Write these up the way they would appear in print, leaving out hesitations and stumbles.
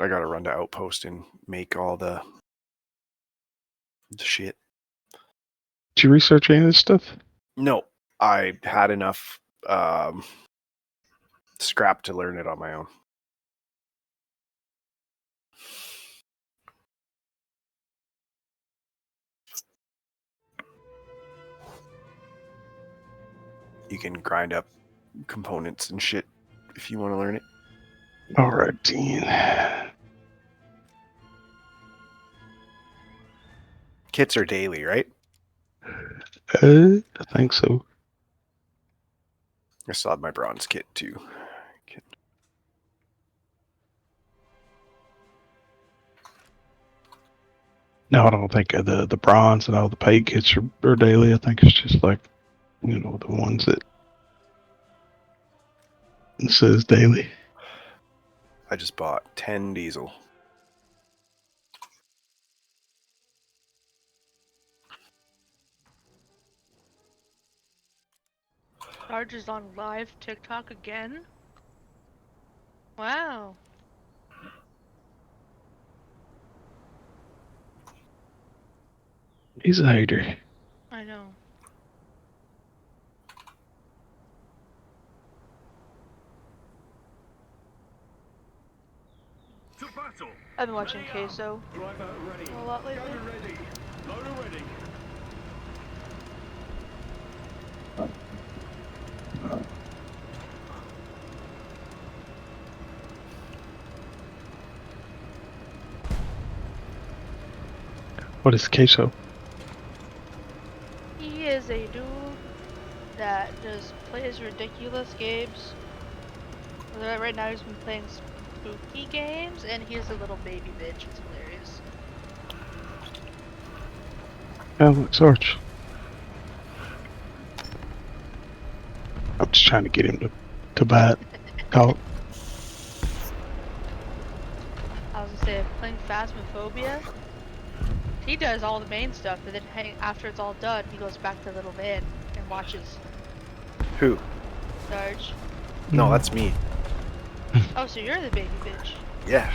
I gotta run to Outpost and make all the shit. Did you research any of this stuff? No, I had enough scrap to learn it on my own. You can grind up components and shit if you want to learn it. All right, Dean. Kits are daily, right? I think so. I still have my bronze kit too. No, I don't think the bronze and all the paid kits are daily. I think it's just like, the ones that it says daily. I just bought 10 diesel. Sarge is on live TikTok again? Wow. He's a hater. I know. I've been watching Queso a lot lately. What is Queso? He is a dude that just plays ridiculous games. Right now he's been playing spooky games, and he's a little baby bitch. It's hilarious. Look, Sarge. I'm just trying to get him to bite. Talk. I was gonna say, playing Phasmophobia, he does all the main stuff, but then after it's all done, he goes back to the little van and watches. Who? Sarge. No, that's me. Oh, so you're the baby bitch. Yeah.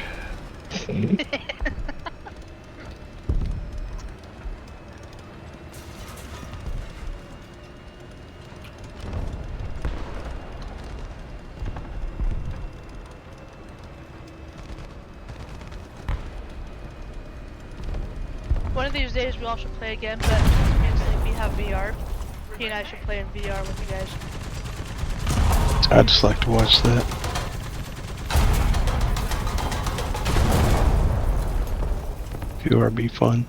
One of these days we all should play again, but since we have VR, he and I should play in VR with you guys. I'd just like to watch that. VR be fun.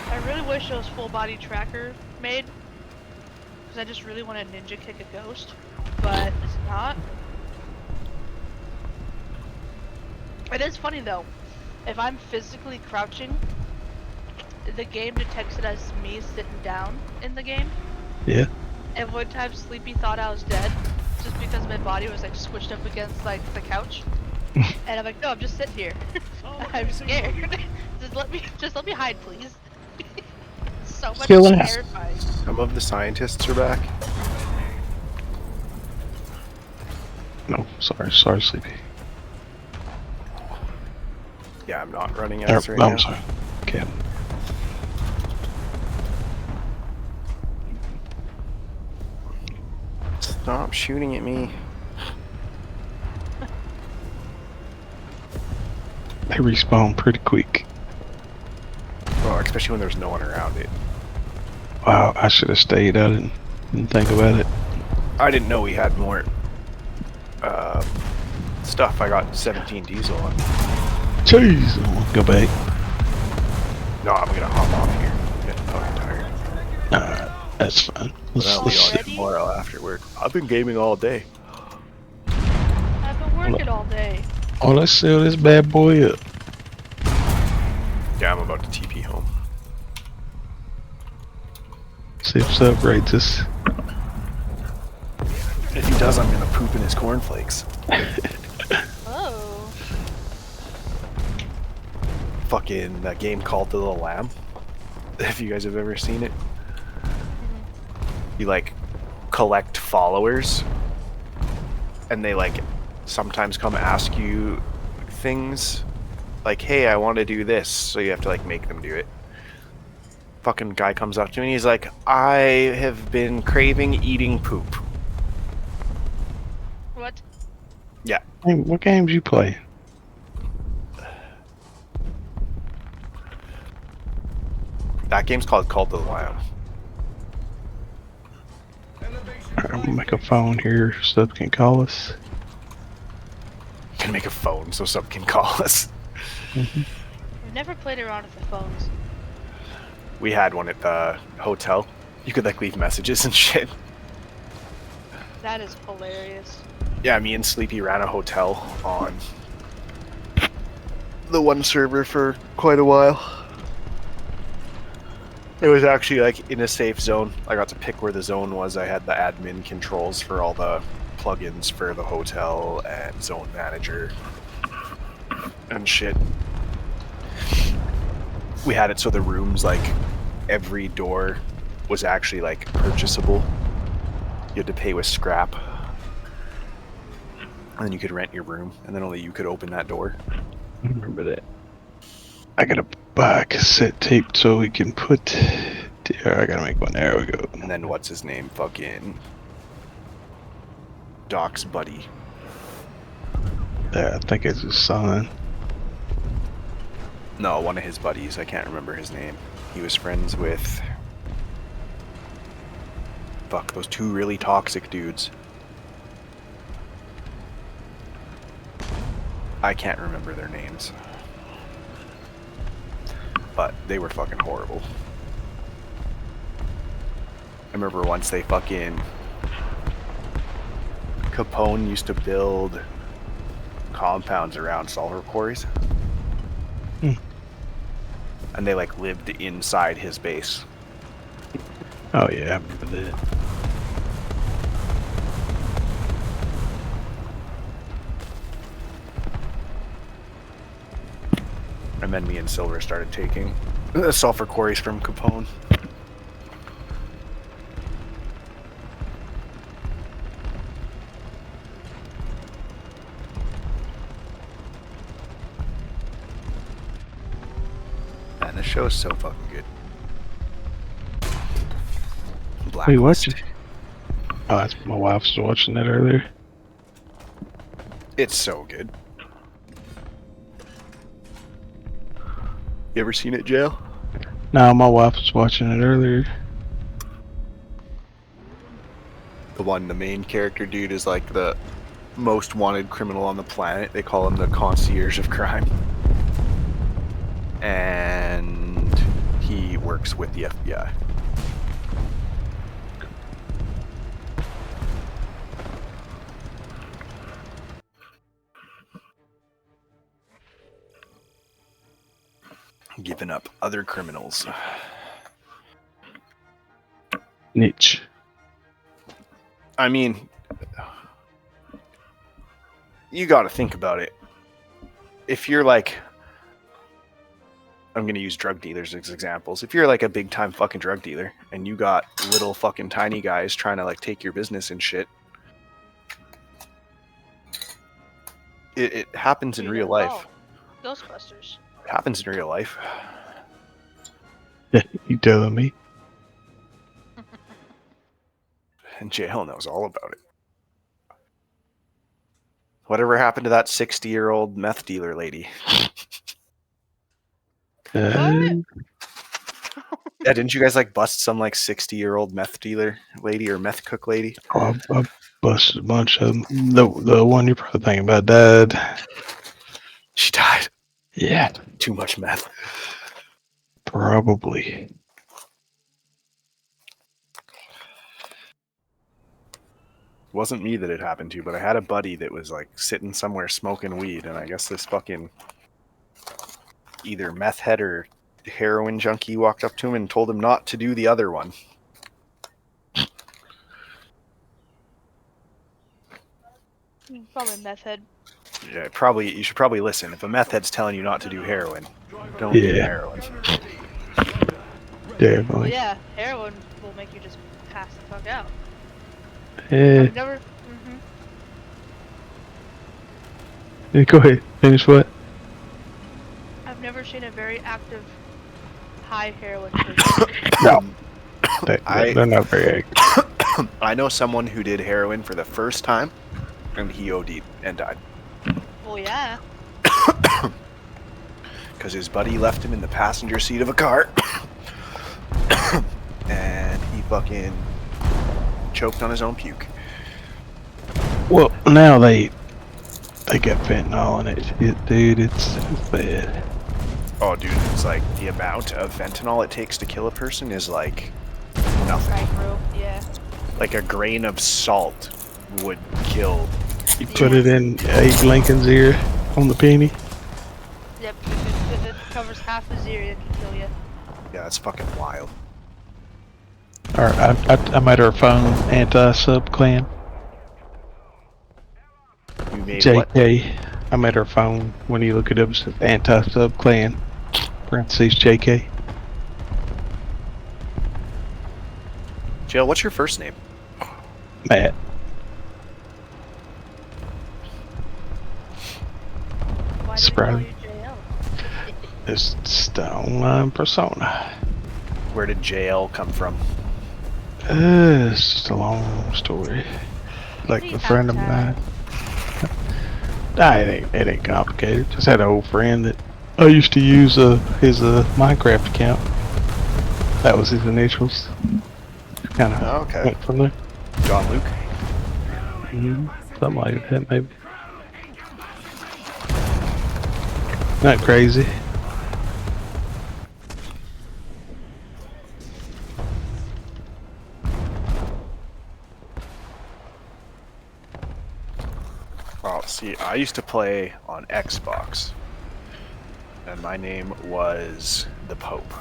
I really wish it was full body tracker made, because I just really want to ninja kick a ghost, but it's not. It is funny though, if I'm physically crouching, the game detects it as me sitting down in the game. Yeah. And one time Sleepy thought I was dead, just because my body was like squished up against like the couch. And I'm like, no, I'm just sitting here. I'm scared. just let me hide, please. So much terrifying. Some of the scientists are back. No, sorry, Sleepy. Yeah, I'm not running X right I'm now. sorry. Okay. Stop shooting at me. They respawn pretty quick. Well, especially when there's no one around it. Wow, I should have stayed. I didn't think about it. I didn't know we had more stuff. I got 17 diesel on. Jeez, go back. No, I'm gonna hop off here. I'm getting fucking tired. That's fine. I'll be on tomorrow after work. I've been gaming all day. I've been working all day. Oh, let's seal this bad boy up. Yeah, I'm about to TP home. See if Sub rates us. If he does, I'm gonna poop in his cornflakes. Oh. fucking that game called of the Lamb. If you guys have ever seen it, you like collect followers, and they like sometimes come ask you things, like, "Hey, I want to do this," so you have to like make them do it. Fucking guy comes up to me and he's like, "I have been craving eating poop." What? Hey, what games you play? That game's called Cult of the Lamb. Alright, I'm gonna make a phone here so they can call us. Can make a phone so someone can call us. We've never played around with the phones. We had one at the hotel. You could like leave messages and shit. That is hilarious. Yeah, me and Sleepy ran a hotel on the one server for quite a while. It was actually like in a safe zone. I got to pick where the zone was. I had the admin controls for all the plugins for the hotel and zone manager and shit. We had it so the rooms, like every door was actually like purchasable. You had to pay with scrap. And then you could rent your room, and then only you could open that door. I remember that. I gotta buy a cassette tape so we can put. There, I gotta make one. There we go. And then what's his name? Fucking Doc's buddy. There, I think it's his son. No, one of his buddies. I can't remember his name. He was friends with... Fuck, those two really toxic dudes. I can't remember their names. But they were fucking horrible. I remember once they fucking... Capone used to build compounds around sulfur quarries. And they like lived inside his base. Oh yeah, I remember that. And then me and Silver started taking the sulfur quarries from Capone. Man, this show is so fucking good. Blacklist. Wait, watch it. Oh, that's my wife was watching that earlier. It's so good. You ever seen it, Jail? No, my wife was watching it earlier. The main character dude is like the most wanted criminal on the planet. They call him the concierge of crime. And he works with the FBI. Giving up other criminals. Niche. I mean, you gotta think about it. If you're like, I'm gonna use drug dealers as examples. If you're like a big time fucking drug dealer and you got little fucking tiny guys trying to like take your business and shit, it happens in real life. Ghostbusters. It happens in real life. You telling me? And Jail knows all about it. Whatever happened to that 60-year-old meth dealer lady? Yeah, didn't you guys like bust some like 60-year-old meth dealer lady or meth cook lady? Oh, I busted a bunch of them. The one you're probably thinking about died. She died. Yeah, Too much meth. probably. It wasn't me that it happened to, but I had a buddy that was like sitting somewhere smoking weed, and I guess this fucking either meth head or heroin junkie walked up to him and told him not to do the other one. Probably meth head. Yeah, probably you should probably listen. If a meth head's telling you not to do heroin, don't do Yeah. heroin. Well, Definitely. yeah, heroin will make you just pass the fuck out. Yeah. I've never. Yeah, go ahead. Finish what? I've never seen a very active high heroin person. No. I- They're not very active. I know someone who did heroin for the first time, and he OD'd and died Well, yeah. because his buddy left him in the passenger seat of a car, and he fucking choked on his own puke. Well, now they got fentanyl in it. Dude, it's bad. Oh, dude, it's like the amount of fentanyl it takes to kill a person is like nothing. Right, bro. Yeah. Like a grain of salt would kill. You put it in Abe Lincoln's ear on the penny. Yep. If it covers half his ear, it can kill you. Yeah, that's fucking wild. Alright, I made her phone anti-sub clan. You made what? JK. I made her phone. When you look it up, it says anti-sub clan. Parentheses JK. Jill, what's your first name? Matt. Why did Surprise. they call you JL? It's the online persona. Where did JL come from? It's just a long story. Like a friend of mine. Nah, it ain't complicated. Just had an old friend that I used to use his Minecraft account. That was his initials. Kind of Okay. went from there. John Luke? Something like that, maybe. Not crazy. Well, see, I used to play on Xbox, and my name was the Pope.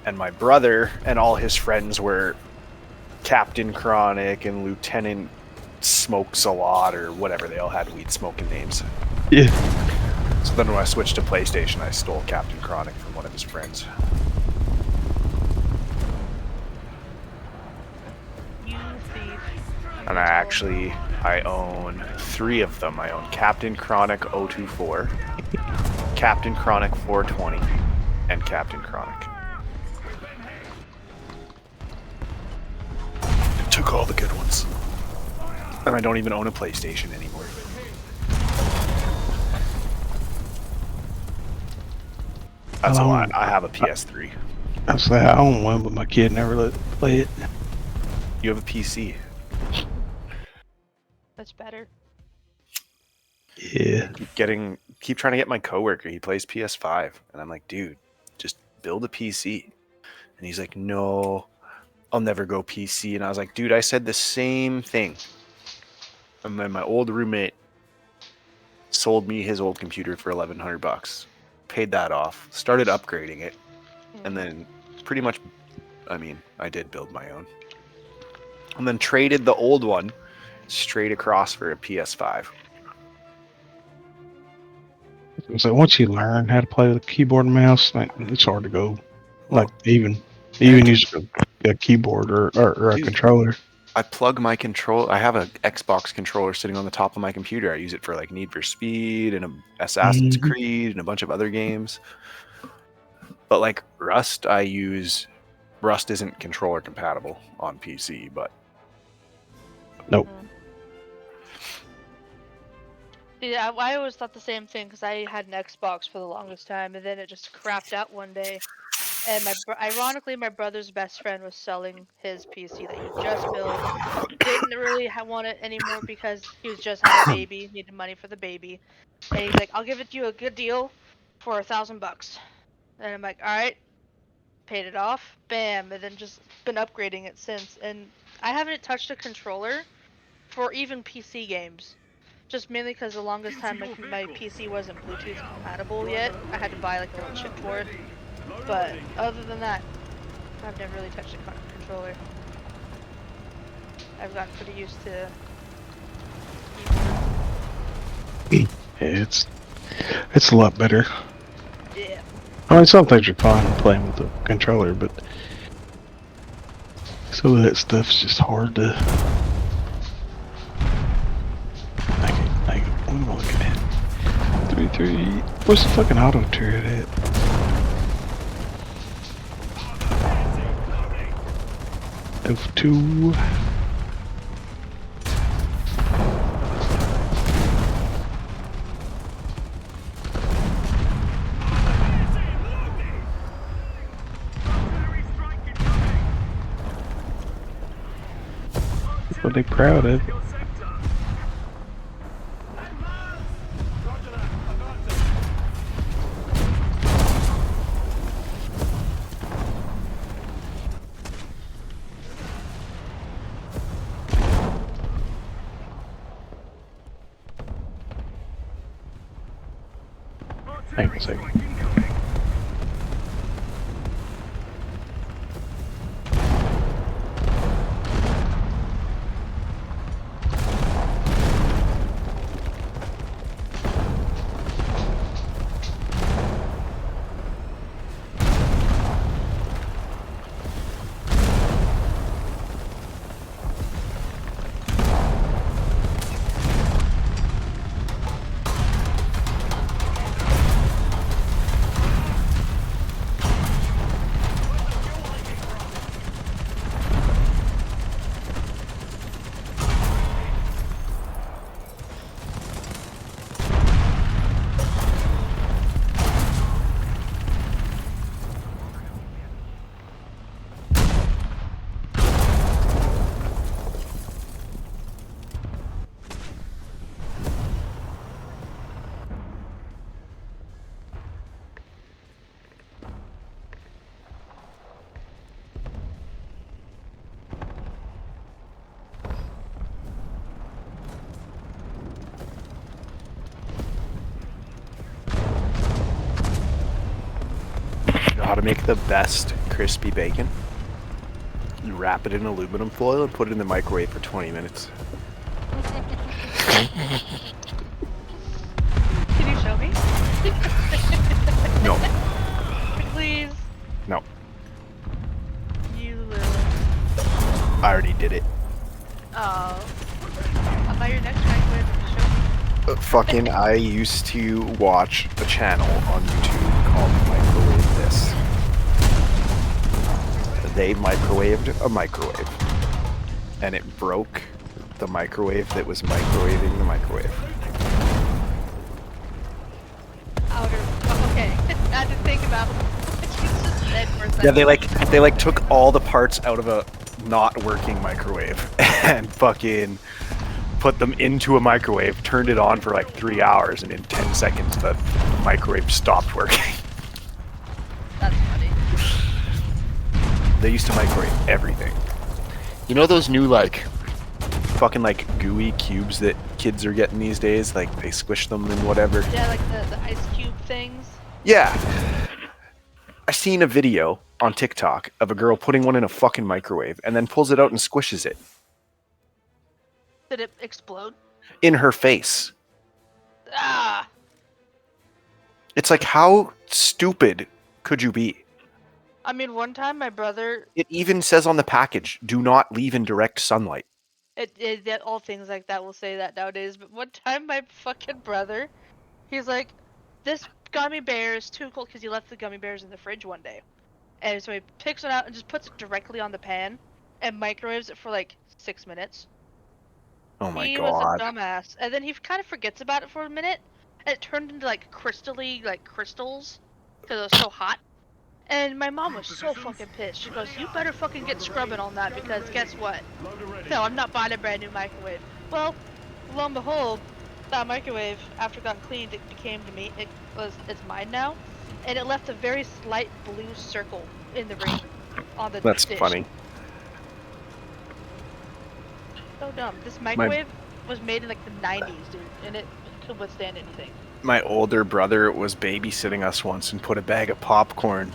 And my brother and all his friends were Captain Chronic and Lieutenant Smokes a Lot, or whatever. They all had weed smoking names. Yeah. So then when I switched to PlayStation, I stole Captain Chronic from one of his friends. You thief. And I own 3 of them. I own Captain Chronic 024, Captain Chronic 420, and Captain Chronic. Took all the good ones. And I don't even own a PlayStation anymore. That's Oh. why I have a PS3. I was like, I own one, but my kid never let me play it. You have a PC. That's better. Yeah. Keep trying to get my coworker. He plays PS5, and I'm like, dude, just build a PC. And he's like, no, I'll never go PC. And I was like, dude, I said the same thing. And then my old roommate sold me his old computer for $1,100. Paid that off. Started upgrading it, and then pretty much, I mean, I did build my own. And then traded the old one straight across for a PS5. So once you learn how to play with a keyboard and mouse, like, it's hard to go. Like even using a keyboard or a Dude. controller. I plug my control. I have an Xbox controller sitting on the top of my computer. I use it for like Need for Speed and Assassin's Creed and a bunch of other games. But like Rust, Rust isn't controller compatible on PC, but Nope. Yeah, I always thought the same thing because I had an Xbox for the longest time, and then it just crapped out one day. And ironically, my brother's best friend was selling his PC that he just built. Didn't really want it anymore because he was just had a baby, needed money for the baby. And he's like, "I'll give it to you a good deal for $1,000." And I'm like, "All right." Paid it off, bam, and then just been upgrading it since. And I haven't touched a controller for even PC games. Just mainly because the longest time my PC wasn't Bluetooth compatible yet. I had to buy like a little chip for it. But other than that, I've never really touched a controller. I've gotten pretty used to It's a lot better. Yeah. I mean, some things are fine playing with the controller, but some of that stuff's just hard to. What am I looking at? 3. Where's the fucking auto turret at? F2. What they proud of. Hang on a second. You know how to make the best crispy bacon? You wrap it in aluminum foil and put it in the microwave for 20 minutes. Can you show me? No. Please. No. You little. I already did it. Oh. I'll buy your next microwave and show me. Fucking, I used to watch a channel on YouTube called Microwave This. They microwaved a microwave. And it broke the microwave that was microwaving the microwave. Outer. Oh, okay. I had to think about what you just said for a second. Yeah, they like took all the parts out of a not working microwave and fucking put them into a microwave, turned it on for like 3 hours, and in 10 seconds the microwave stopped working. That's funny. They used to microwave everything. You know those new like fucking like gooey cubes that kids are getting these days? Like they squish them and whatever. Yeah, like the ice cube things. Yeah. I seen a video on TikTok of a girl putting one in a fucking microwave and then pulls it out and squishes it Did it explode? in her face. Ah! It's like, how stupid could you be? I mean, one time my brother, It even says on the package, do not leave in direct sunlight. all things like that will say that nowadays, but one time my fucking brother, he's like, this gummy bear is too cold because he left the gummy bears in the fridge one day. And so he picks it out and just puts it directly on the pan and microwaves it for like 6 minutes. Oh my He was god. a dumbass. And then he kind of forgets about it for a minute, and it turned into like crystally, like crystals, because it was so hot. And my mom was so fucking pissed. She goes, you better fucking get scrubbing on that, because guess what? No, I'm not buying a brand new microwave. Well, lo and behold, that microwave, after it got cleaned, it became to me, it's mine now. And it left a very slight blue circle in the ring on the That's dish. funny. So dumb. This microwave was made in like the 90s, dude, and it could withstand anything. My older brother was babysitting us once and put a bag of popcorn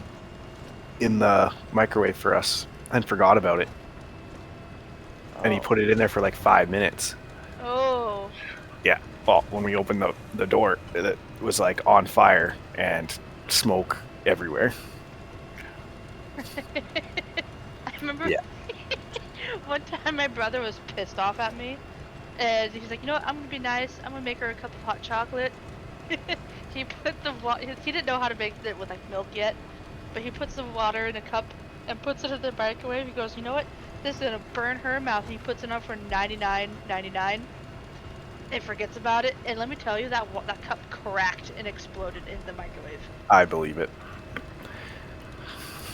in the microwave for us and forgot about it. And he put it in there for like 5 minutes. Oh. Yeah. well, when we opened the door, it was like on fire and smoke everywhere. I remember Yeah. one time my brother was pissed off at me, and he's like, you know what? I'm gonna be nice. I'm gonna make her a cup of hot chocolate. He put the he didn't know how to make it with like milk yet, but he puts the water in a cup and puts it in the microwave. He goes, you know what? This is gonna burn her mouth. He puts it on for $99.99. And forgets about it. And let me tell you, that cup cracked and exploded in the microwave. I believe it.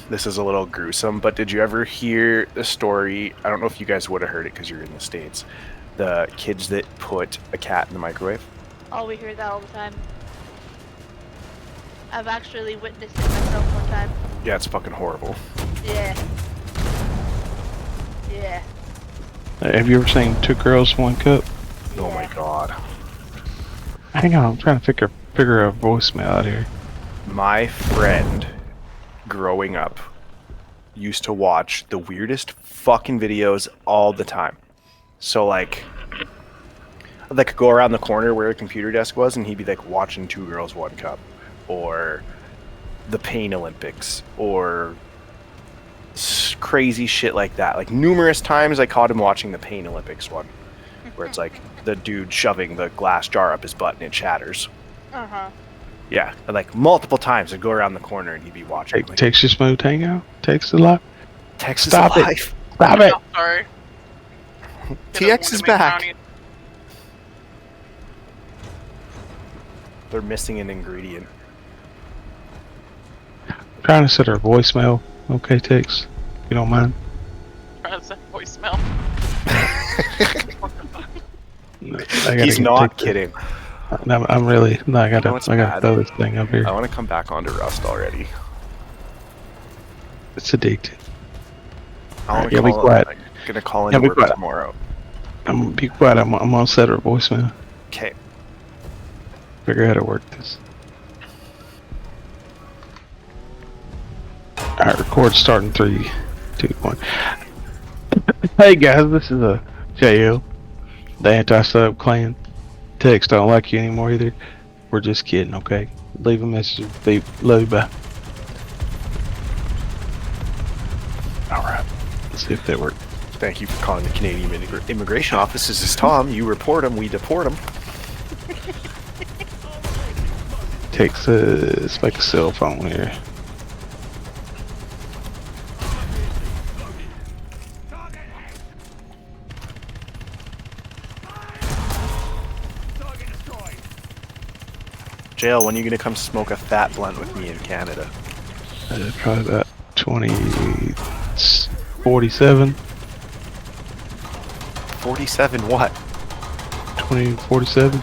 This is a little gruesome, but did you ever hear the story? I don't know if you guys would have heard it because you're in the States. The kids that put a cat in the microwave. Oh, we hear that all the time. I've actually witnessed it myself one time. Yeah, it's fucking horrible. Yeah. Yeah. Have you ever seen Two Girls, One Cup? Oh my god. Hang on, I'm trying to figure a voicemail out here. My friend, growing up, used to watch the weirdest fucking videos all the time. So like go around the corner where a computer desk was, and he'd be like watching Two Girls, One Cup, or the Pain Olympics, or crazy shit like that. Like numerous times I caught him watching the Pain Olympics one, where it's like the dude shoving the glass jar up his butt and it shatters. Uh-huh. Yeah, and like multiple times I'd go around the corner and he'd be watching. Like, Texas Mo Tango? Texas Alive? Texas Stop it. Alive. Stop it! Oh, sorry. TX is back. County. They're missing an ingredient. I'm trying to set her voicemail. Okay, Tex. You don't mind? Present voicemail. He's not kidding. I'm really. No, I gotta bad? throw this thing up here. I want to come back onto Rust already. It's addictive. I want Yeah, be quiet. I'm gonna call Yeah, in be work quiet. tomorrow. Be quiet. I'm gonna set her voicemail. Okay. Figure out how to work this. Alright, record starting 3, 2, 1. Hey guys, this is a JL, the anti-sub clan. Tex don't like you anymore either. We're just kidding, okay? Leave a message. Beep. Love you, bye. Alright, let's see if that worked. Thank you for calling the Canadian Immigration Office. This is Tom. You report him, we deport him. Texas, make a cell phone here. Jail, when are you gonna come smoke a fat blunt with me in Canada? Probably about 2047. 47 what? 2047.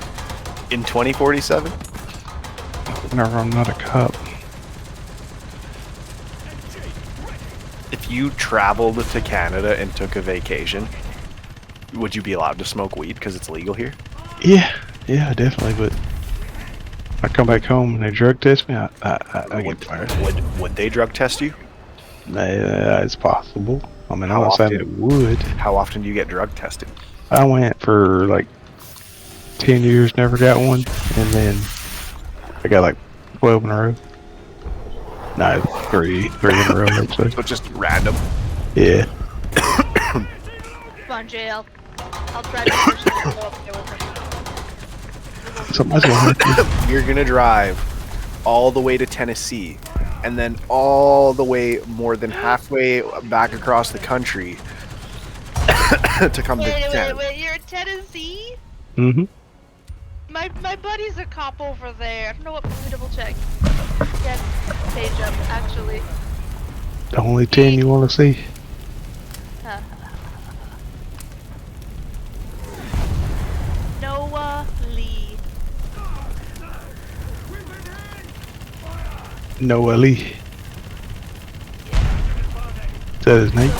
In 2047? Whenever I'm not a cop. If you traveled to Canada and took a vacation, would you be allowed to smoke weed because it's legal here? Yeah, definitely. But I come back home and they drug test me. I get fired. Would they drug test you? It's possible. I mean, I'm How not saying often? it would. How often do you get drug tested? I went for like 10 years, never got one, and then I got like 12 in a row. No, three in a row. Actually. So just random. Yeah. Come on, JL. I'll drive you first and go up there with him. Somebody's gonna hurt you. You're gonna drive all the way to Tennessee, and then all the way, more than halfway back across the country to come to Canada. Wait, you're in Tennessee? Mm-hmm. My buddy's a cop over there. I don't know what, let me double check. Yes, page up, actually. The only 10 you want to see. Noah Lee. Noah Lee. Is that his name?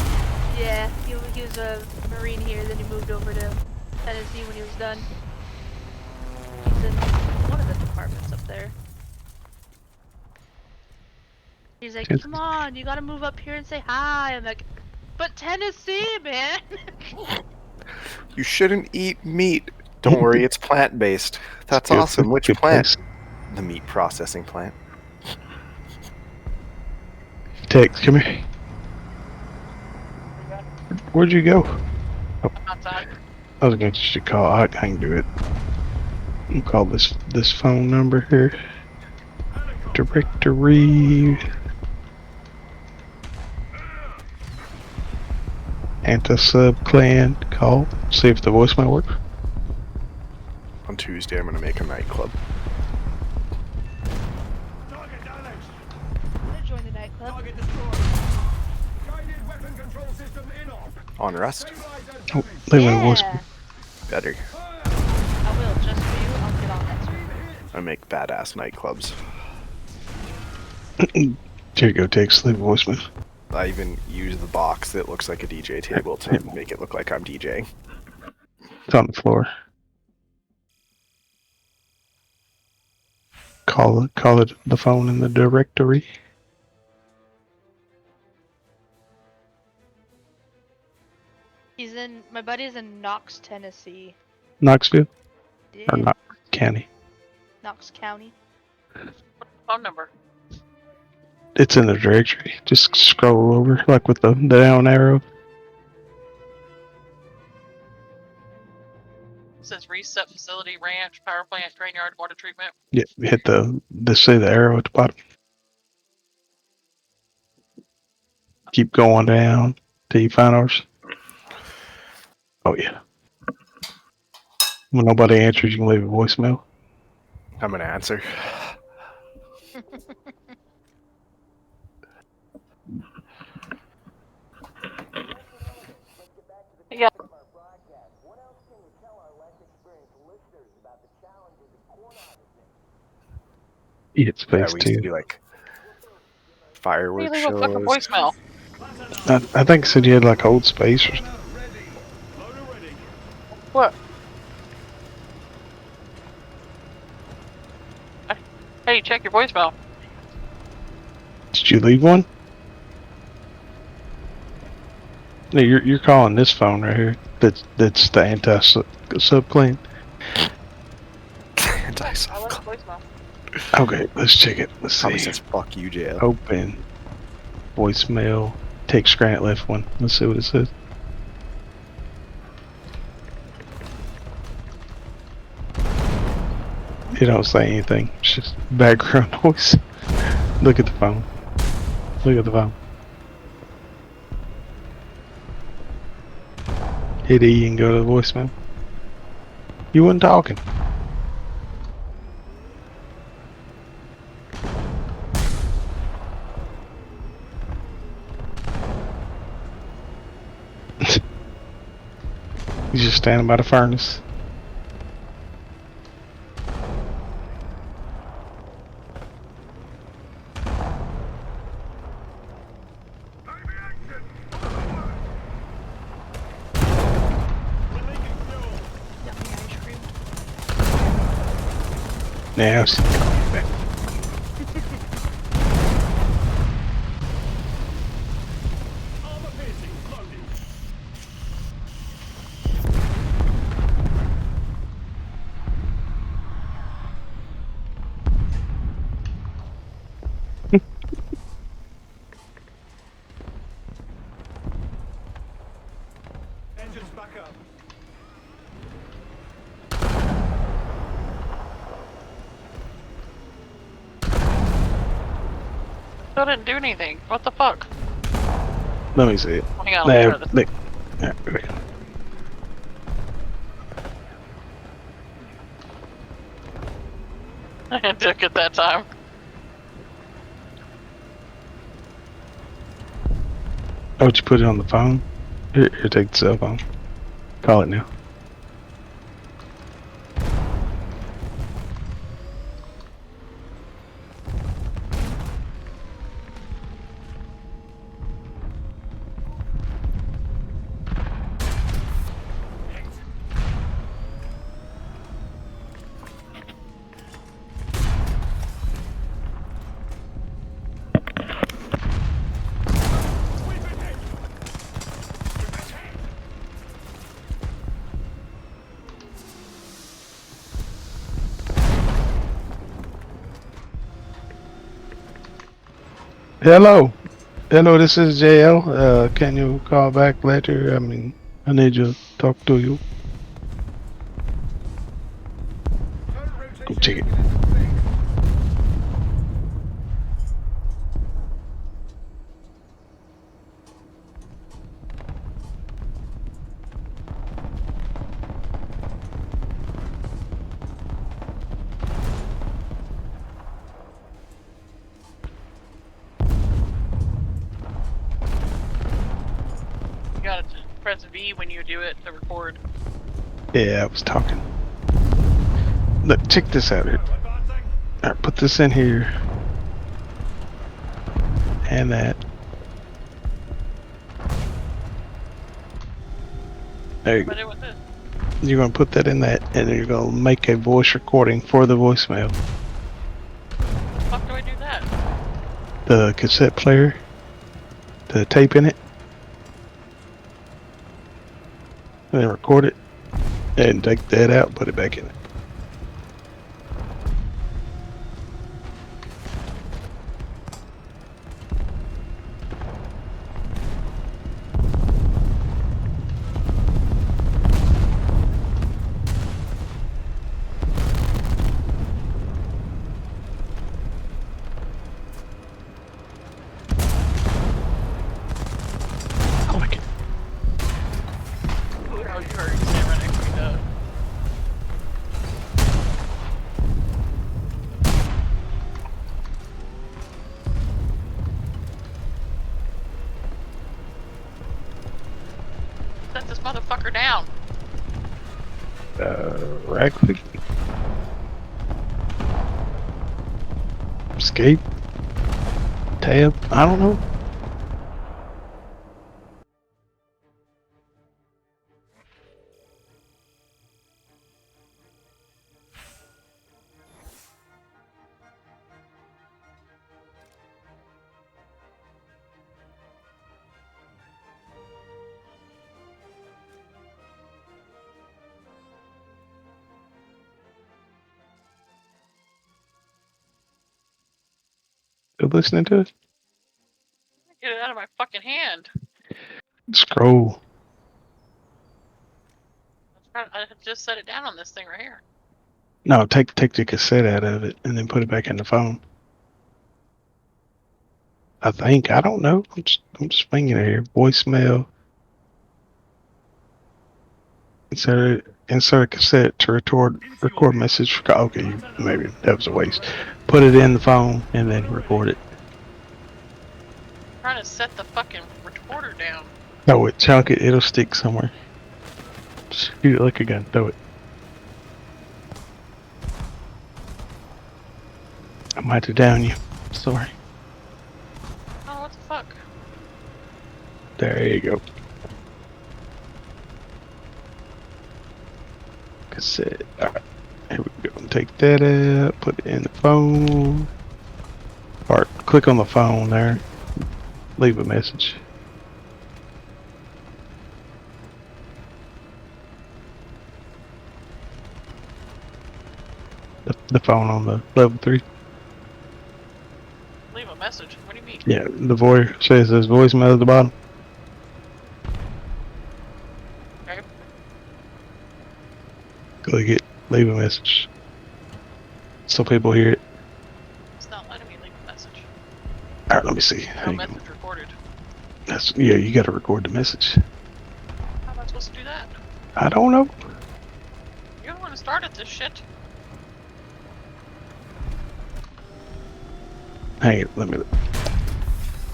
Yeah, he was a Marine here, then he moved over to Tennessee when he was done. He's in one of the departments up there. He's like, come on, you gotta move up here and say hi. I'm like, but Tennessee, man. You shouldn't eat meat. Don't worry, it's plant-based. That's Good- awesome. Which good plant? place. The meat processing plant. Tex, come here. Where'd you go? Outside. I was going to just call. I can do it. I'll call this phone number here. Directory. Anti-sub clan. Call. See if the voicemail works. On Tuesday, I'm gonna make a nightclub. I'm gonna join the nightclub. On Rust? Oh, leave me a Yeah. voicemail. Better. I will, just for you. I'll get on next week. I make badass nightclubs. Here you go, Tex. Leave a voicemail. I even use the box that looks like a DJ table to make it look like I'm DJing. It's on the floor. Call it the phone in the directory. My buddy's in Knox, Tennessee. Knoxville Yeah. or Knox County. Knox County. Phone number. It's in the directory. Just scroll over, like with the down arrow. It says reset facility, ranch, power plant, train yard, water treatment. Yeah, hit see the arrow at the bottom. Keep going down till you find ours. Oh yeah. When nobody answers, you can leave a voicemail. I'm gonna answer. Yeah. It's Yeah, phase we used to two. do like You fireworks leave a fucking shows. voicemail. I think it said you had like old space or What? Hey, check your voicemail. Did you leave one? No, you're calling this phone right here. That's the anti-sub clan. I left a Anti-sub. voicemail. Okay, let's check it. Let's Probably see. says fuck you, jail. Open. Voicemail. Tex Grant left one. Let's see what it says. It don't say anything. It's just background noise. Look at the phone. Look at the phone. Hit E and go to the voicemail. You wasn't talking. He's just standing by the furnace. Yummy ice cream. Now, it's- Engines back up. Still didn't do anything. What the fuck? let me see it. Hang on, let me try this. Yeah, okay. I took it that time. Oh, did you put it on the phone? Here, take the cell phone. Call it now. Hello. Hello, this is JL. Can you call back later? I mean, I need to talk to you. Go check it. You gotta press V when you do it to record. Yeah, I was talking. Look, check this out here. Advancing. Alright, put this in here. And that. There you go. What do with this? You're gonna put that in that, and then you're gonna make a voice recording for the voicemail. How the fuck do I do that? The cassette player, the tape in it, and then record it, and take that out, put it back in it. I like it. Oh, you heard stand right next to me, Doug. Set this motherfucker down. Right click. Escape. Tab. I don't know. Still listening to it? Get it out of my fucking hand. Scroll. I just set it down on this thing right here. No, take the cassette out of it and then put it back in the phone. I think. I don't know. I'm just thinking it here. Voicemail. Insert a cassette to record message. Okay, maybe that was a waste. Put it in the phone and then record it. I'm trying to set the fucking recorder down. Throw it, chunk it. It'll stick somewhere. Shoot it like a gun. Throw it. I might have down you. Sorry. Oh, what the fuck? There you go. Cassette. Alright. Here we go. Take that out. Put it in the phone. Or click on the phone there. Leave a message. The phone on the level 3. Leave a message. What do you mean? Yeah, the voice says there's voicemail at the bottom. Okay. Click it, leave a message. So people hear it. It's not letting me leave a message. Alright, let me see. No message recorded. Yeah, you gotta record the message. How am I supposed to do that? I don't know. You're the one who started this shit. Hang it, let me look.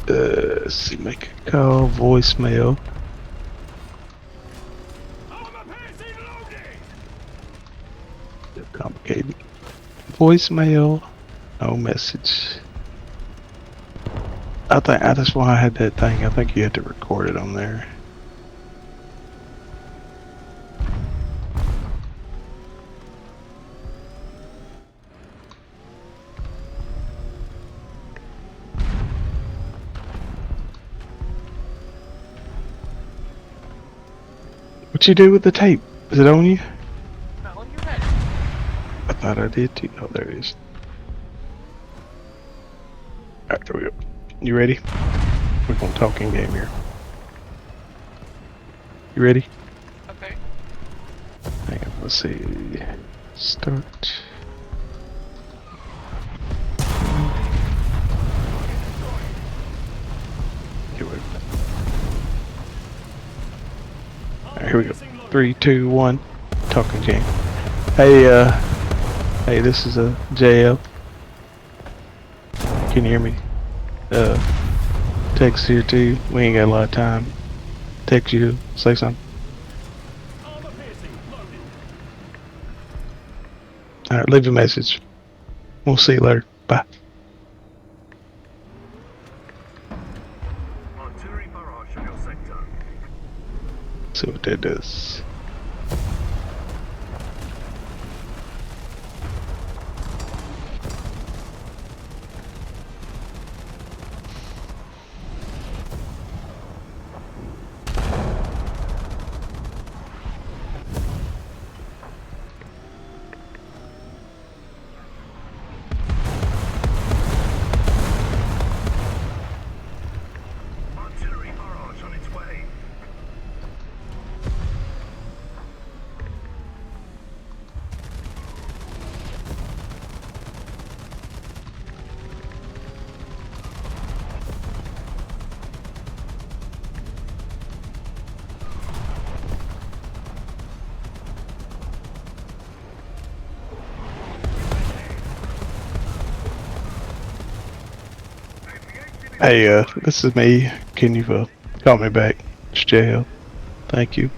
Let's see, make a call, voicemail. Armor piercing loading. Complicated. Voicemail, no message. That's why I had that thing. I think you had to record it on there. What you do with the tape? Is it on you? No, you're ready. I thought I did too. Oh, there it is. Alright, there we go. You ready? We're gonna talk in game here. You ready? Okay. Hang on, let's see. Start. Here we go. Alright, here we go. 3, 2, 1. Talking game. Hey, this is a JL. Can you hear me? Text here too. We ain't got a lot of time. Text you. Say something. Armor piercing loaded. Alright, leave a message. We'll see you later. Bye. Artillery barrage on your sector. See what that does. Artillery barrage on its way. Hey, this is me. Can you call me back? It's JL. Thank you.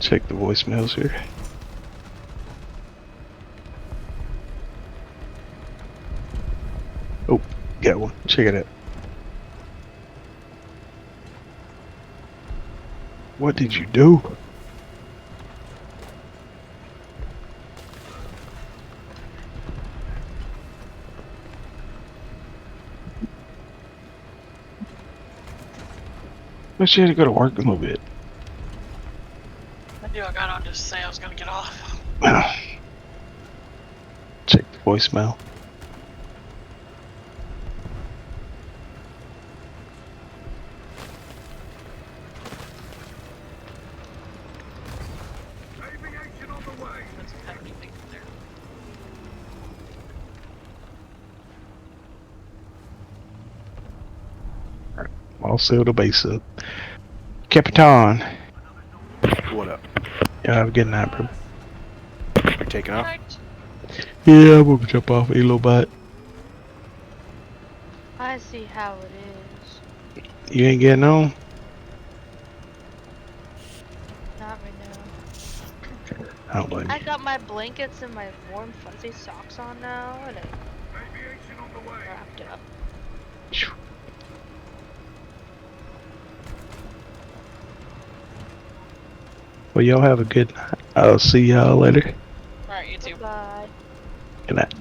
Check the voicemails here. Oh, got one. Check it out. What did you do? But she had to go to work a little bit. I knew I got on to say I was gonna get off. Check the voicemail. Aviation on the way. Doesn't have anything in there. I'll seal the base up. Capitan. What up? Yeah, have a good night, bro. You're taking off? Right. Yeah, I'm gonna jump off a little bit. I see how it is. You ain't getting on? Not right now. I don't blame I you. got my blankets and my warm fuzzy socks on now, and I Aviation on the way. wrapped up. Phew. Well, y'all have a good night. I'll see y'all later. Alright, you too. Bye. Good night.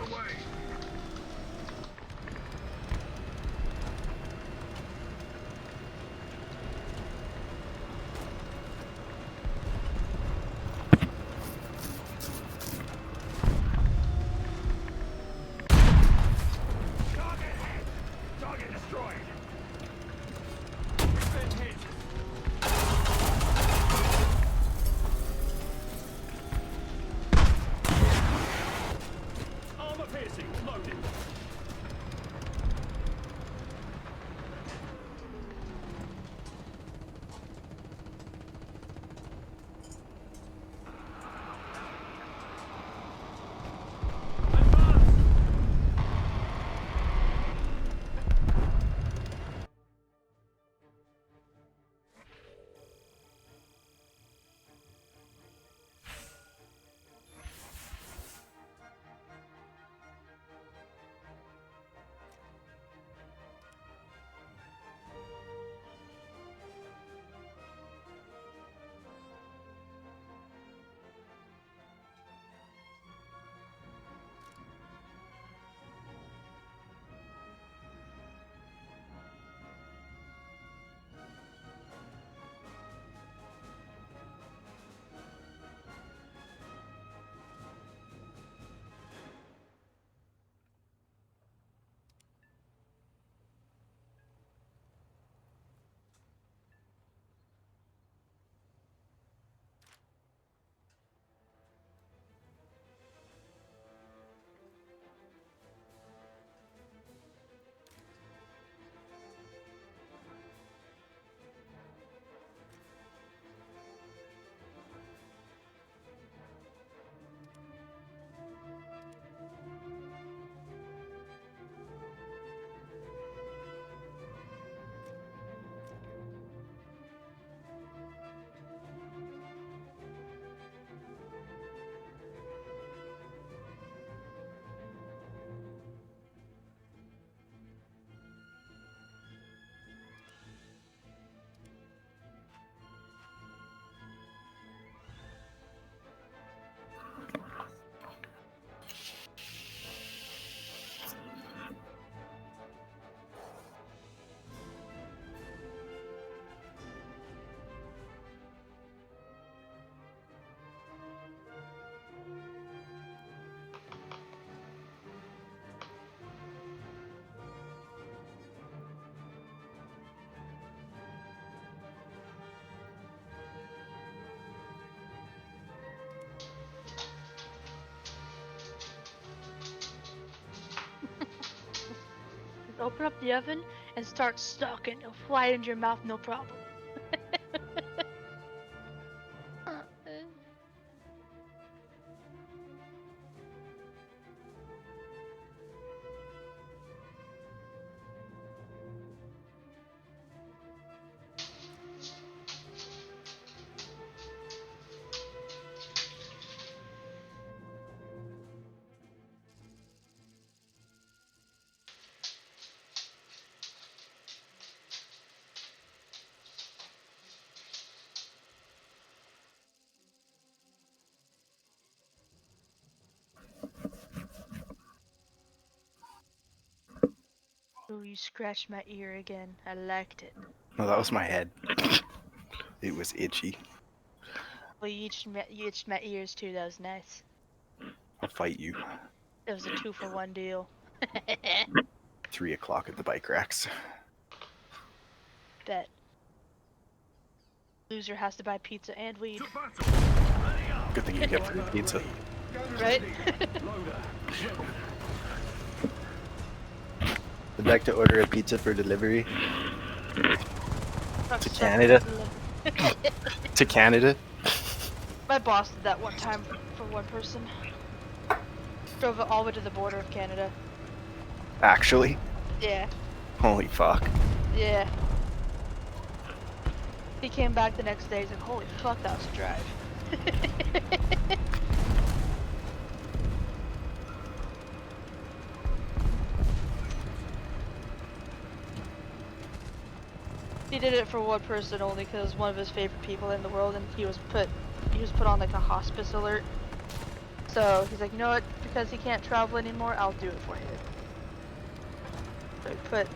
on the way. Target hit. Target destroyed. We've been hit. Armor piercing loaded. Open up the oven and start stalking. It'll fly into your mouth, no problem. Oh, you scratched my ear again. I liked it. No, that was my head. It was itchy. Well, you itched my ears too. That was nice. I'll fight you. It was a 2-for-1 deal. 3 o'clock at the bike racks. Bet. Loser has to buy pizza and weed, To battle. Ready up. Good thing you get free pizza. right? I'd like to order a pizza for delivery Fuck, To suck Canada? it. to Canada. My boss did that one time for one person. Drove it all the way to the border of Canada. Actually, Yeah, holy fuck. yeah. He came back the next day, he's like, holy fuck, that was a drive. He did it for one person only because one of his favorite people in the world, and he was put on like a hospice alert. So he's like, you know what? Because he can't travel anymore, I'll do it for you. So he put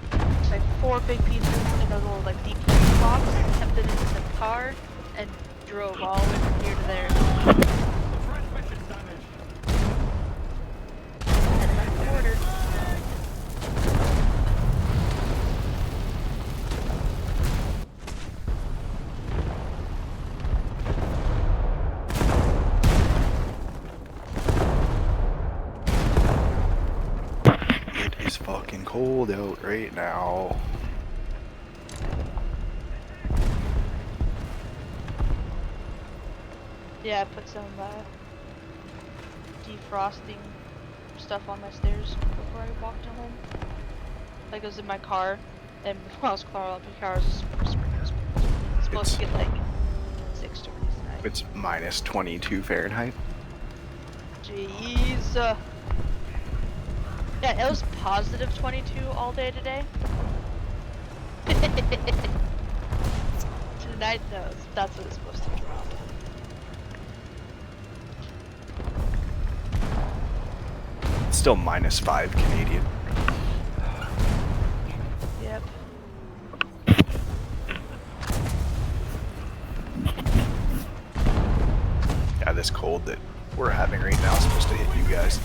like 4 big pizzas in a little like deep freeze box, kept it in the car, and drove all the way from here to there. Transmission damage. And left the order. It is fucking cold out right now. Yeah, I put some defrosting stuff on my stairs before I walked home. Like, it was in my car, and before I was clearing up the car, I was just it's supposed to get like 6 degrees tonight. It's minus 22 Fahrenheit. Jeez. Yeah, it was positive 22 all day today. Tonight, no, that's what it's supposed to drop. It's still minus 5 Canadian. Yep. Yeah, this cold that we're having right now is supposed to hit you guys.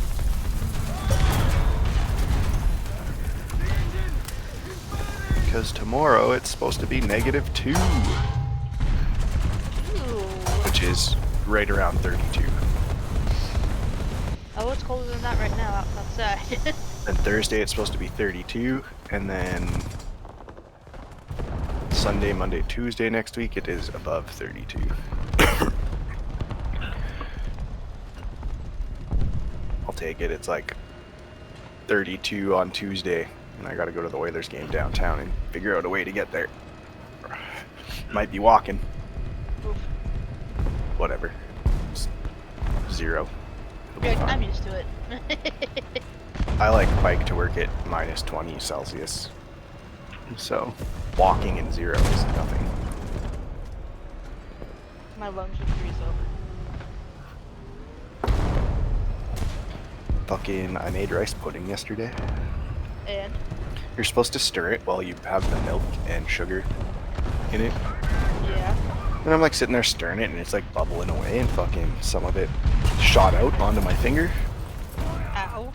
Because tomorrow it's supposed to be -2, Ooh. which is right around 32. Oh, it's colder than that right now outside. And Thursday it's supposed to be 32, and then Sunday, Monday, Tuesday next week it is above 32. I'll take it. It's like 32 on Tuesday, and I gotta go to the Oilers game downtown and figure out a way to get there. Might be walking. Oof. Whatever. It's 0. It'll be Good, fine. I'm used to it. I like bike to work at minus 20 Celsius. So walking in 0 is nothing. My lungs would freeze over. Fucking, I made rice pudding yesterday. And You're supposed to stir it while you have the milk and sugar in it. yeah. And I'm like sitting there stirring it and it's like bubbling away and fucking some of it shot out onto my finger. Ow.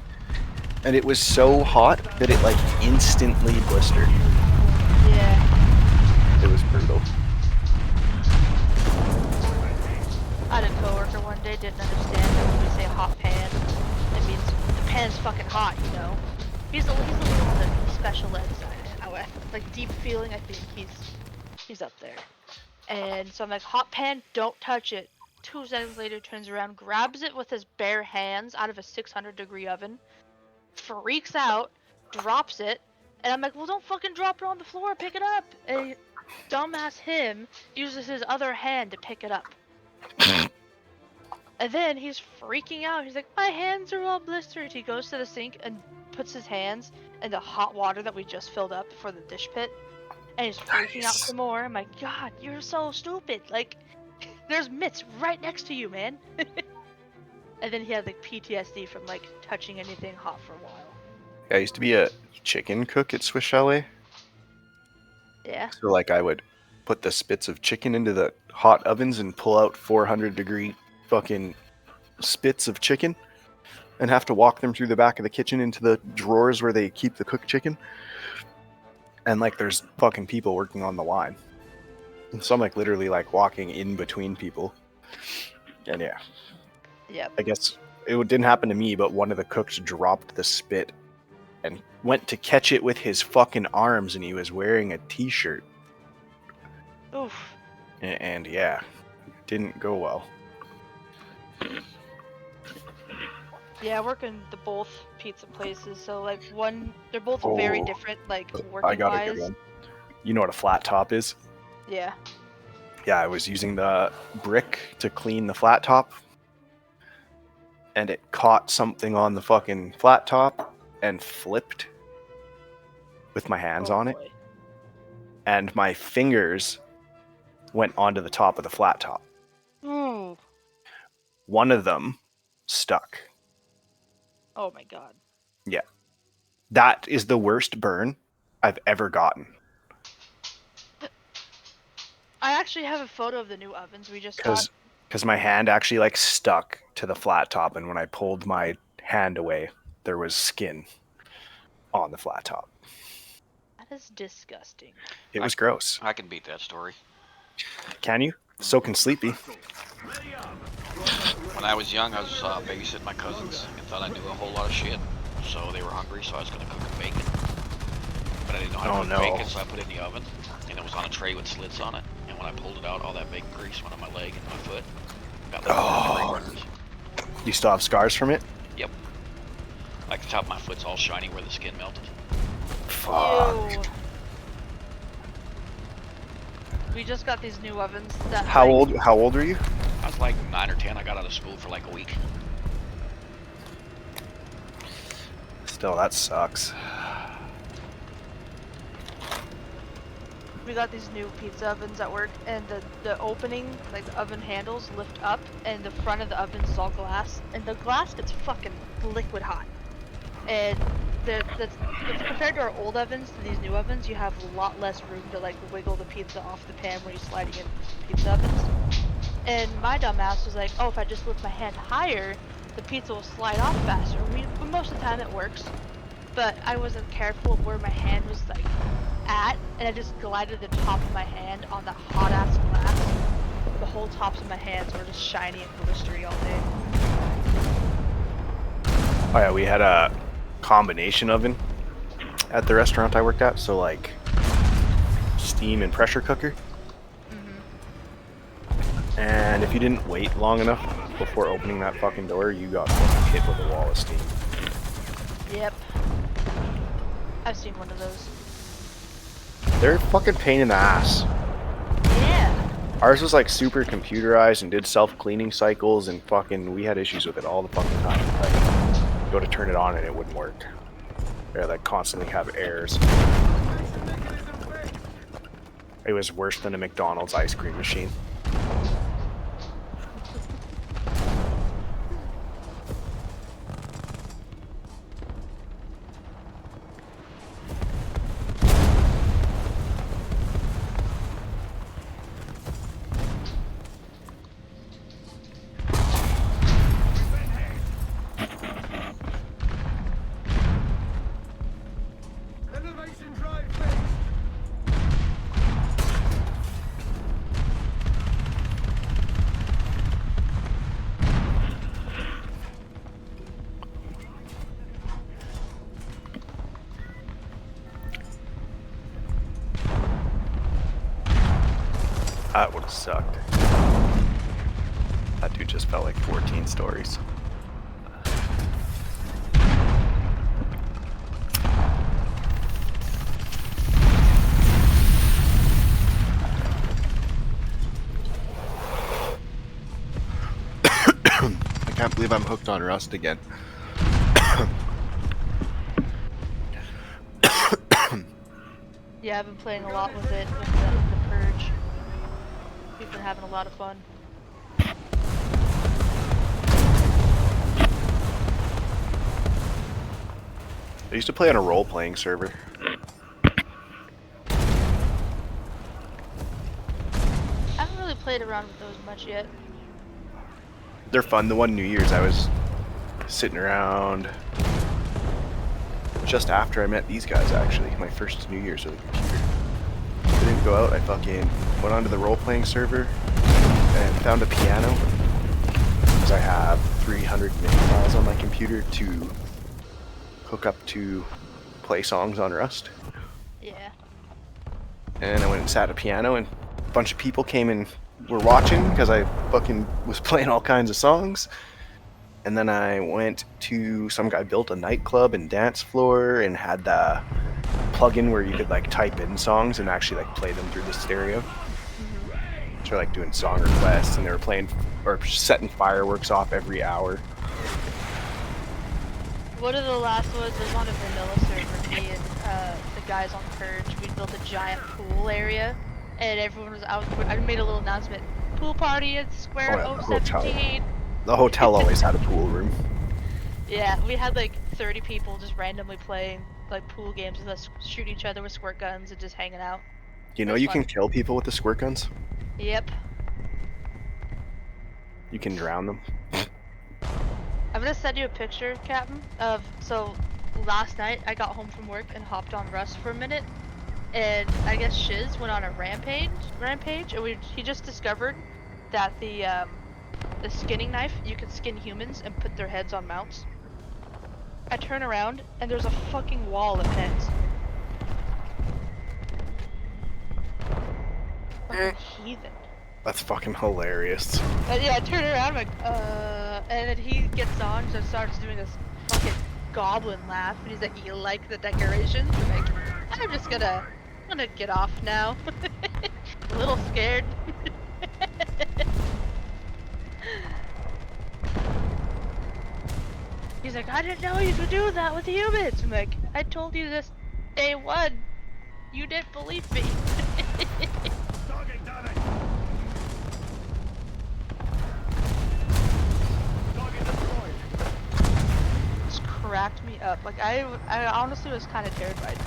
And it was so hot that it like instantly blistered. Yeah. It was brutal. I had a coworker one day didn't understand that when we say hot pan, it means the pan's fucking hot, you know. He's a little bit special ed side. Like deep feeling, I think he's up there. And so I'm like, hot pan, don't touch it. 2 seconds later, turns around, grabs it with his bare hands out of a 600-degree oven, freaks out, drops it, and I'm like, well, don't fucking drop it on the floor, pick it up. And dumbass him uses his other hand to pick it up. And then he's freaking out. He's like, my hands are all blistered. He goes to the sink and puts his hands in the hot water that we just filled up for the dish pit. And he's freaking out Nice. some more. I'm like, God, you're so stupid. Like, there's mitts right next to you, man. And then he had like PTSD from like touching anything hot for a while. I used to be a chicken cook at Swiss Chalet. Yeah. So like I would put the spits of chicken into the hot ovens and pull out 400-degree fucking spits of chicken and have to walk them through the back of the kitchen into the drawers where they keep the cooked chicken. And like there's fucking people working on the line. And so I'm like literally like walking in between people. And yeah, Yep. I guess it didn't happen to me, but one of the cooks dropped the spit and went to catch it with his fucking arms, and he was wearing a t-shirt. Oof. And yeah, it didn't go well. Yeah, I work in the both pizza places, so like they're both very Oh. different, like I working got a wise. good one. You know what a flat top is? Yeah. Yeah, I was using the brick to clean the flat top, and it caught something on the fucking flat top and flipped with my hands Oh, on it, boy. and my fingers went onto the top of the flat top. Ooh. One of them stuck. Oh my god. That is the worst burn I've ever gotten. I actually have a photo of the new ovens we just got. Because my hand actually like stuck to the flat top, and when I pulled my hand away, there was skin on the flat top. That is disgusting. It was gross. I can beat that story. Can you? So can Sleepy. When I was young, I was babysitting my cousins and thought I knew a whole lot of shit. So they were hungry, so I was gonna cook them bacon. But I didn't know how to cook bacon, so I put it in the oven, and it was on a tray with slits on it. And when I pulled it out, all that bacon grease went on my leg and my foot. Got like 3 burns. You still have scars from it? Yep. Like the top of my foot's all shiny where the skin melted. Fuck. Ew. We just got these new ovens that How old are you? I was like 9 or 10. I got out of school for like a week. Still, that sucks. We got these new pizza ovens at work, and the opening, like the oven handles, lift up, and the front of the oven is all glass, and the glass gets fucking liquid hot. And compared to our old ovens to these new ovens, you have a lot less room to like wiggle the pizza off the pan when you're sliding in pizza ovens. And my dumbass was like, oh, if I just lift my hand higher, the pizza will slide off faster. But most of the time it works. But I wasn't careful of where my hand was like at, and I just glided the top of my hand on that hot ass glass. The whole tops of my hands were just shiny and blistery all day. Oh yeah, we had a combination oven at the restaurant I worked at, so like steam and pressure cooker. And if you didn't wait long enough before opening that fucking door, you got fucking hit with a wall of steam. Yep. I've seen one of those. They're a fucking pain in the ass. Yeah. Ours was like super computerized and did self-cleaning cycles, and fucking we had issues with it all the fucking time. Like, go to turn it on and it wouldn't work. Or like constantly have errors. It was worse than a McDonald's ice cream machine. Elevation drive fixed. That would have sucked. That dude just felt like 14 stories. I can't believe I'm hooked on Rust again. Yeah, I've been playing a lot with it with the Purge. We've been having a lot of fun. I used to play on a role-playing server. I haven't really played around with those much yet. They're fun. The one New Year's I was sitting around just after I met these guys, actually. My first New Year's with a computer. I didn't go out. I fucking went onto the role-playing server and found a piano. Because I have 300 MIDI files on my computer to hook up to play songs on Rust. Yeah. And I went and sat at a piano, and a bunch of people came and were watching because I fucking was playing all kinds of songs. And then I went to some guy built a nightclub and dance floor and had the plug-in where you could like type in songs and actually like play them through the stereo. So like doing song requests, and they were playing or setting fireworks off every hour. One of the last ones was on a vanilla server. Me and the guys on Purge, we built a giant pool area, and everyone was out. I made a little announcement: pool party at Square Oh, yeah, 017. The hotel always had a pool room. Yeah, we had like 30 people just randomly playing like pool games with us, shooting each other with squirt guns and just hanging out. You It know was you fun. can kill people with the squirt guns? Yep. You can drown them. I'm gonna send you a picture, Captain, of so last night I got home from work and hopped on Rust for a minute, and I guess Shiz went on a rampage, and he just discovered that the skinning knife, you can skin humans and put their heads on mounts. I turn around and there's a fucking wall of heads. Fucking heathen. That's fucking hilarious. And yeah, I turn around, I'm like, and then he gets on and starts doing this fucking goblin laugh, and he's like, you like the decorations? I'm like, I'm gonna get off now. A little scared. He's like, I didn't know you could do that with humans. I'm like, I told you this day one. You didn't believe me. Target damage. Target destroyed. Just cracked me up. Like, I honestly was kind of terrified.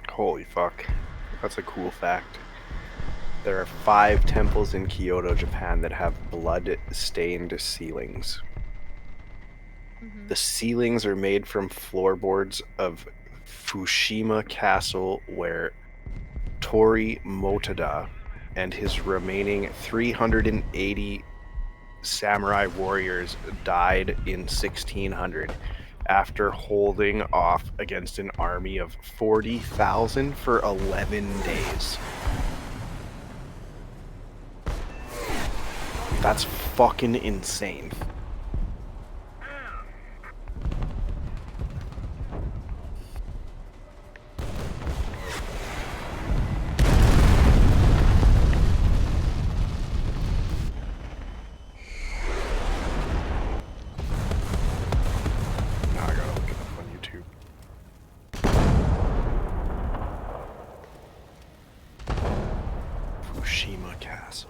Holy fuck. That's a cool fact. There are 5 temples in Kyoto, Japan that have blood-stained ceilings. The ceilings are made from floorboards of Fushima Castle, where Tori Motoda and his remaining 380 samurai warriors died in 1600 after holding off against an army of 40,000 for 11 days. That's fucking insane. Now I gotta look it up on YouTube. Fushima Castle.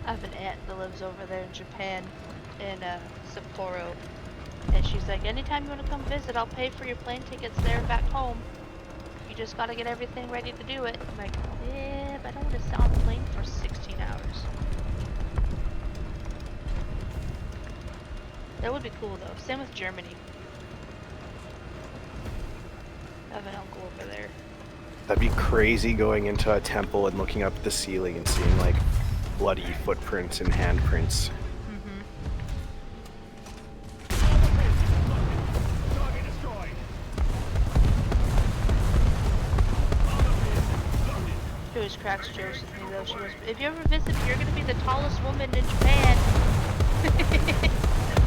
I have an aunt that lives over there in Japan, in Sapporo, and she's like, anytime you want to come visit, I'll pay for your plane tickets there and back home. You just gotta get everything ready to do it. I'm like, yeah, but I don't want to sit on the plane for 16 hours. That would be cool though. Same with Germany. I have an uncle over there. That'd be crazy going into a temple and looking up at the ceiling and seeing like bloody footprints and handprints. Target destroyed. She always cracks jokes with me though. She goes, if you ever visit, you're gonna be the tallest woman in Japan.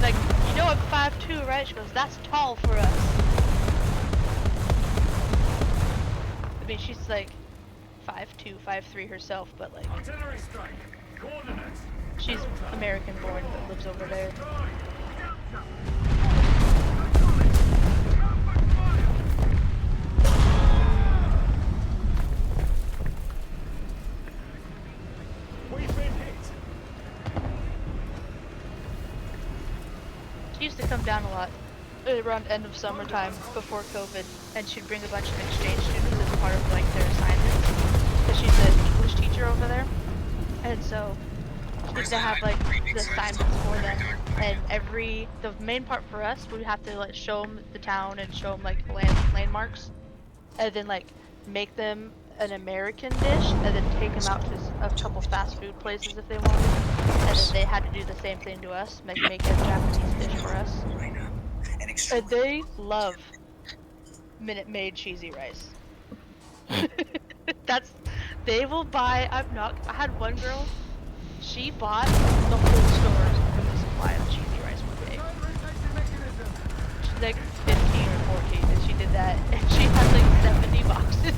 Like, you know I'm 5'2", right? She goes, that's tall for us. I mean, she's like 5'2", 5'3" herself, but like, Artillery strike. Coordinates. she's American born but lives over there. Destroyed. come down a lot around end of summertime before COVID, and she'd bring a bunch of exchange students as part of like their assignments. Because she's an English teacher over there, and so she used to have like the assignments for them. And the main part for us, we have to like show them the town and show them like landmarks, and then like make them an American dish, and then take them out to a couple fast food places if they wanted. And then they had to do the same thing to us, make a Japanese dish for us. And they love Minute Maid cheesy rice. They will buy. I had one girl. She bought the whole store's food supply of cheesy rice one day. She's like 15 or 14, and she did that, and she had like 70 boxes.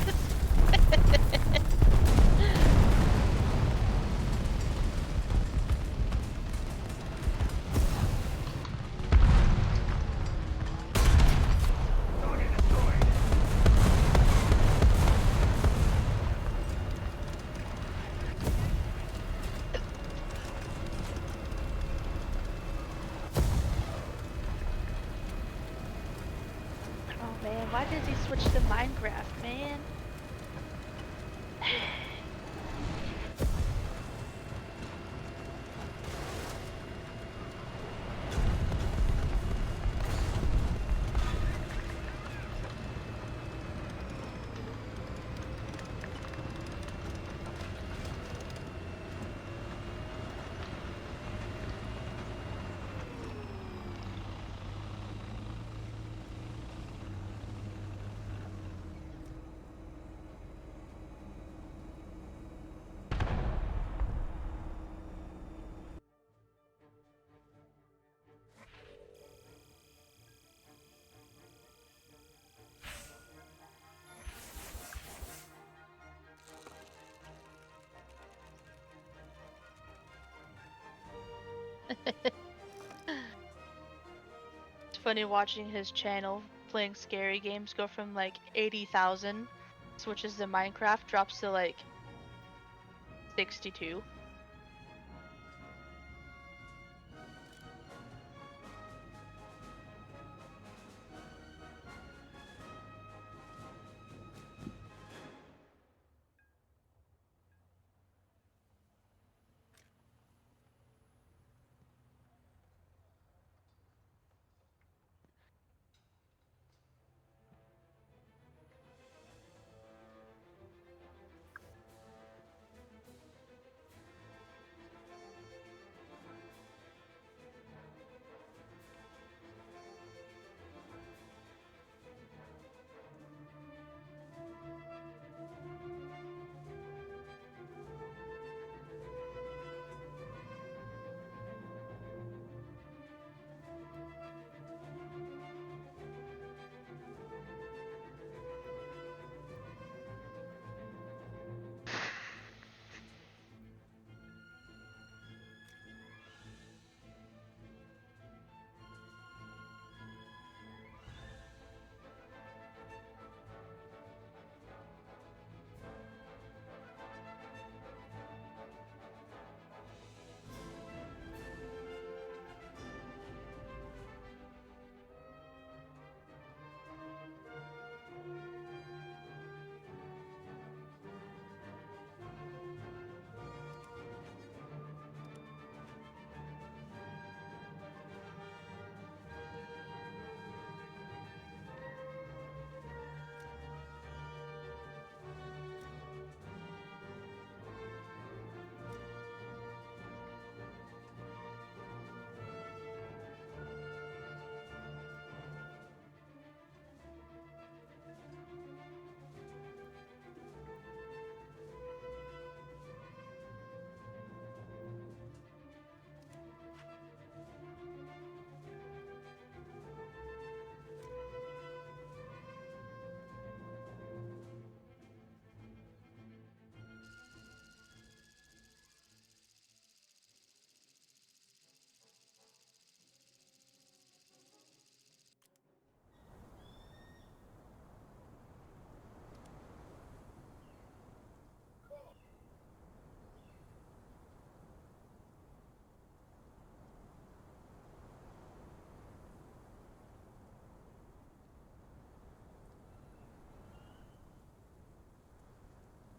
Oh man, why did he switch to Minecraft, man? It's funny watching his channel playing scary games go from like 80,000, switches to Minecraft, drops to like 62.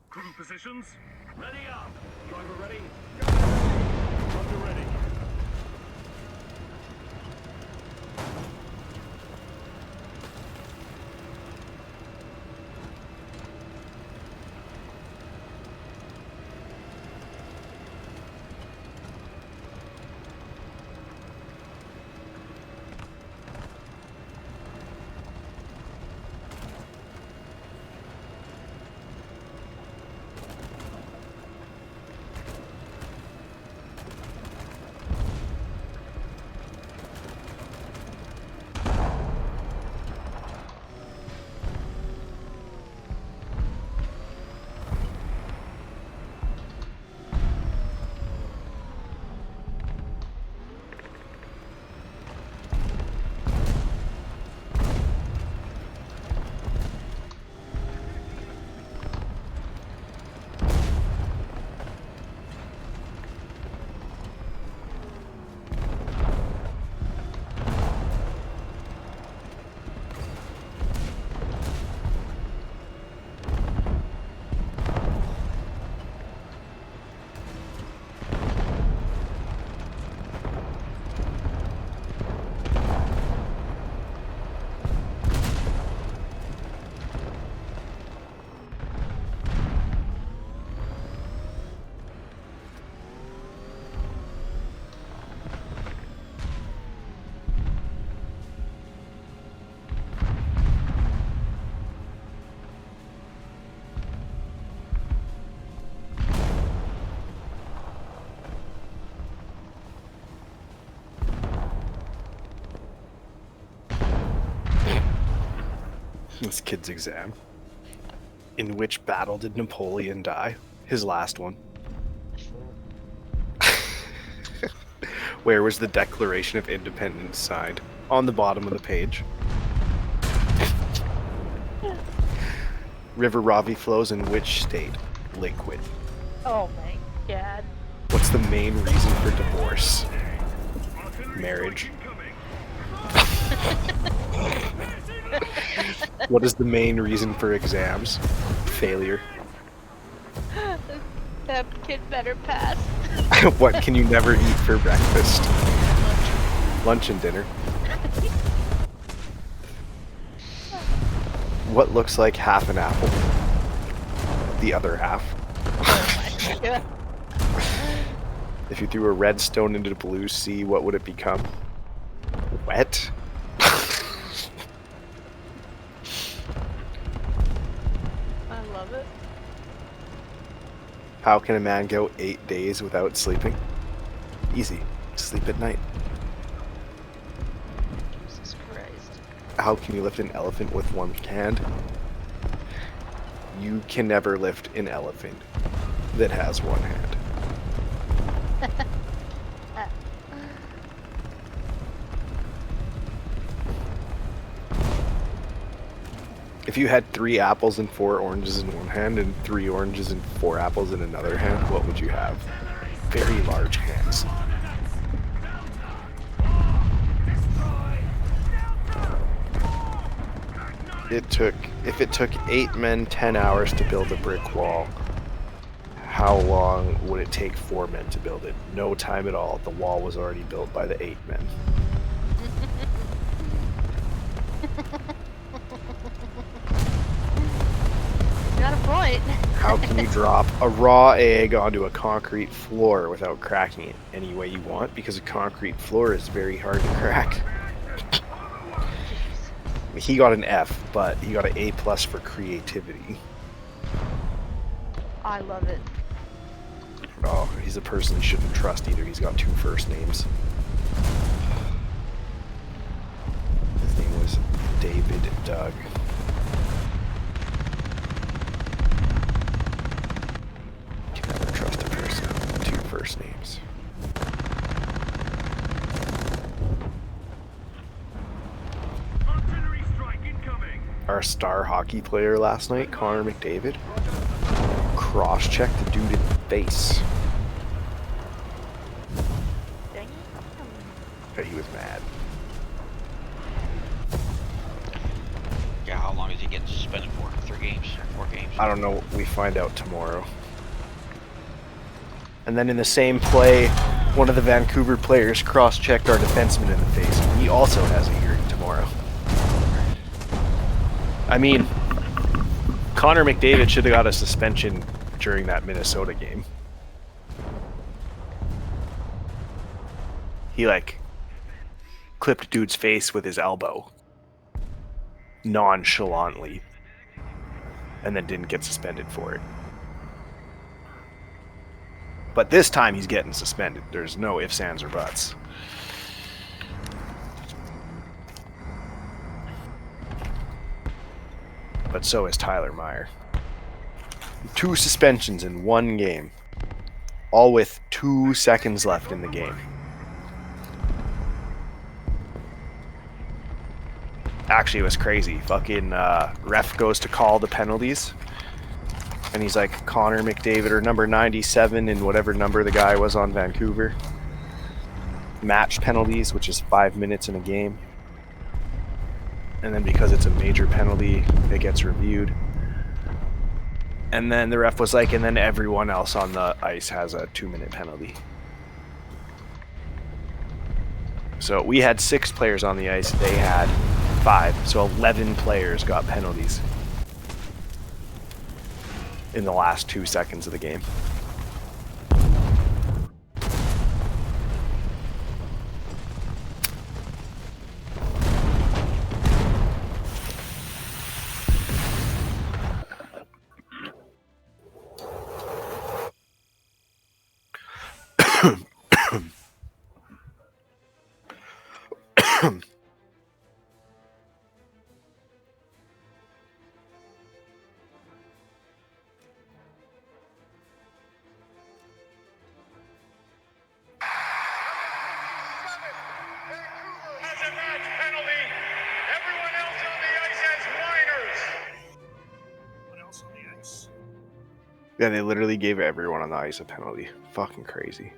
Crew positions. Ready up. Driver ready. Roger ready. This kid's exam. In which battle did Napoleon die? His last one. Where was the Declaration of Independence signed? On the bottom of the page. River Ravi flows in which state? Liquid. Oh my god. What's the main reason for divorce? Marriage. What is the main reason for exams? Failure. That kid better pass. What can you never eat for breakfast? Lunch and dinner. What looks like half an apple? The other half. Oh my god. If you threw a red stone into the blue sea, what would it become? Wet? I love it. How can a man go 8 days without sleeping? Easy. Sleep at night. Jesus Christ. How can you lift an elephant with one hand? You can never lift an elephant that has one hand. If you had 3 apples and 4 oranges in one hand and 3 oranges and 4 apples in another hand, what would you have? Very large hands. If it took 8 men 10 hours to build a brick wall, how long would it take 4 men to build it? No time at all. The wall was already built by the 8 men. Got a point. How can you drop a raw egg onto a concrete floor without cracking it any way you want? Because a concrete floor is very hard to crack. He got an F, but he got an A+ for creativity. I love it. Oh, he's a person you shouldn't trust either. He's got 2 first names. His name was David Doug. Can never trust a person with 2 first names. Artillery strike incoming. Our star hockey player last night, Connor McDavid, cross-checked the dude in the face. Dang it. But he was mad. Yeah, how long does he get getting suspended for? 3 games? 4 games? I don't know. We find out tomorrow. And then in the same play, one of the Vancouver players cross-checked our defenseman in the face. He also has a hearing tomorrow. I mean, Connor McDavid should have got a suspension during that Minnesota game. He, like, clipped dude's face with his elbow. Nonchalantly. And then didn't get suspended for it. But this time he's getting suspended. There's no ifs, ands, or buts. But so is Tyler Meyer. 2 suspensions in 1 game. All with 2 seconds left in the game. Actually, it was crazy. Fucking ref goes to call the penalties. And he's like, Connor McDavid, or number 97 and whatever number the guy was on Vancouver. Match penalties, which is 5 minutes in a game. And then because it's a major penalty, it gets reviewed. And then the ref was like, and then everyone else on the ice has a 2-minute penalty. So we had 6 players on the ice, they had 5. So 11 players got penalties in the last 2 seconds of the game. Yeah, they literally gave everyone on the ice a penalty. Fucking crazy.